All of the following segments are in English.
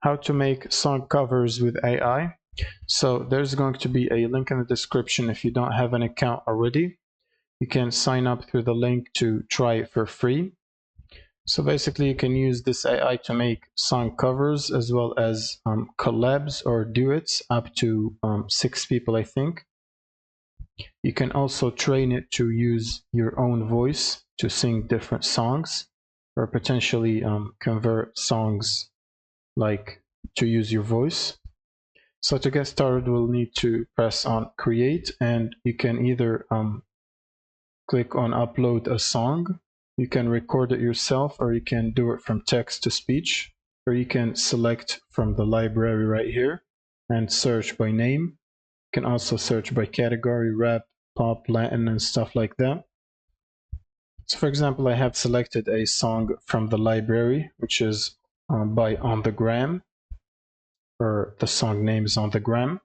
how to make song covers with AI. So there's going to be a link in the description. If you don't have an account already, you can sign up through the link to try it for free. So basically you can use this AI to make song covers as well as collabs or duets up to 6 people, I think. You can also train it to use your own voice to sing different songs, or potentially convert songs like to use your voice. So to get started, we'll need to press on create, and you can either click on upload a song. You can record it yourself, or you can do it from text to speech, or you can select from the library right here and search by name. You can also search by category, rap, pop, Latin, and stuff like that. So for example, I have selected a song from the library, which is by On The Gram, or the song name is On The Gram.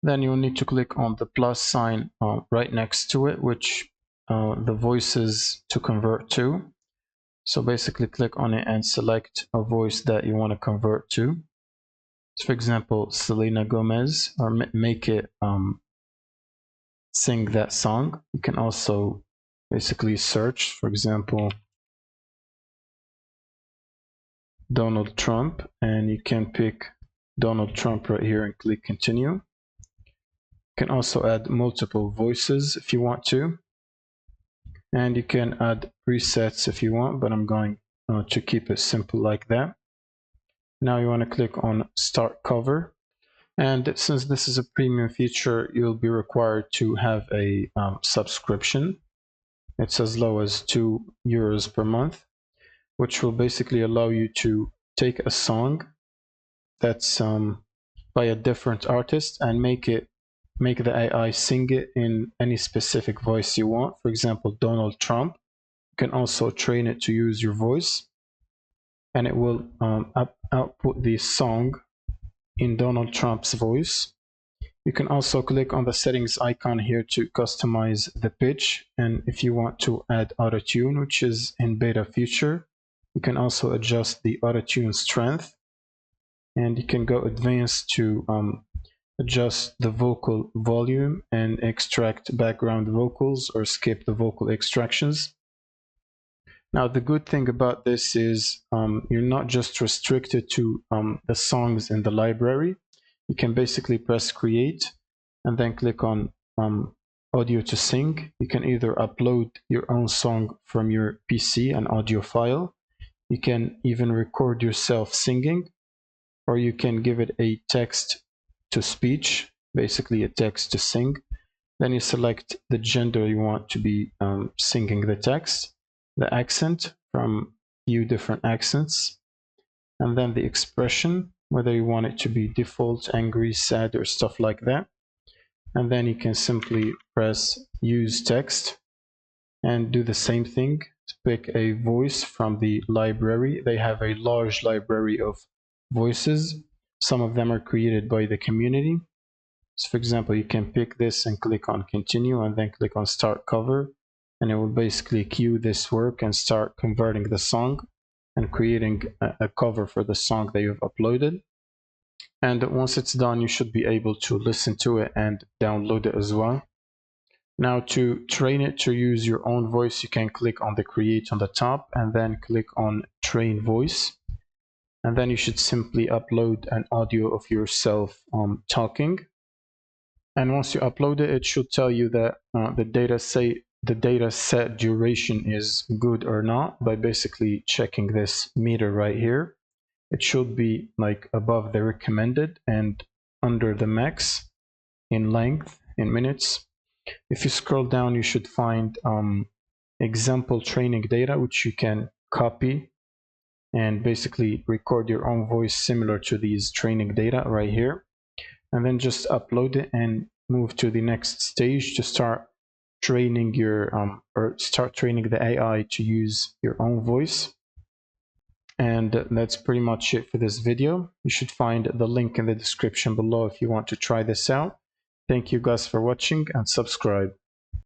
Then you'll need to click on the plus sign right next to it, which the voices to convert to. So basically click on it and select a voice that you want to convert to. So for example, Selena Gomez, or make it sing that song. You can also basically search, for example, Donald Trump, and you can pick Donald Trump right here and click continue. You can also add multiple voices if you want to, and you can add presets if you want, but I'm going to keep it simple like that. Now you want to click on start cover, and since this is a premium feature, you'll be required to have a subscription. It's as low as €2 per month, which will basically allow you to take a song that's by a different artist and make the AI sing it in any specific voice you want. For example, Donald Trump. You can also train it to use your voice, and it will output the song in Donald Trump's voice. You can also click on the settings icon here to customize the pitch, and if you want to add auto-tune, which is in beta feature, you can also adjust the auto-tune strength, and you can go advanced to adjust the vocal volume and extract background vocals or skip the vocal extractions. Now the good thing about this is you're not just restricted to the songs in the library. You can basically press create and then click on audio to sing. You can either upload your own song from your PC, an audio file. You can even record yourself singing, or you can give it a text to speech, basically a text to sing. Then you select the gender you want to be singing the text, the accent from few different accents, and then the expression, whether you want it to be default, angry, sad, or stuff like that. And then you can simply press use text and do the same thing. Pick a voice from the library. They have a large library of voices. Some of them are created by the community. So for example, you can pick this and click on continue and then click on start cover, and it will basically queue this work and start converting the song and creating a cover for the song that you've uploaded. And once it's done, you should be able to listen to it and download it as well. Now to train it to use your own voice, you can click on the create on the top and then click on train voice. And then you should simply upload an audio of yourself talking. And once you upload it, it should tell you that the data set duration is good or not by basically checking this meter right here. It should be like above the recommended and under the max in length, in minutes. If you scroll down, you should find example training data, which you can copy and basically record your own voice similar to these training data right here. And then just upload it and move to the next stage to start training your start training the AI to use your own voice. And that's pretty much it for this video. You should find the link in the description below if you want to try this out. Thank you guys for watching, and subscribe.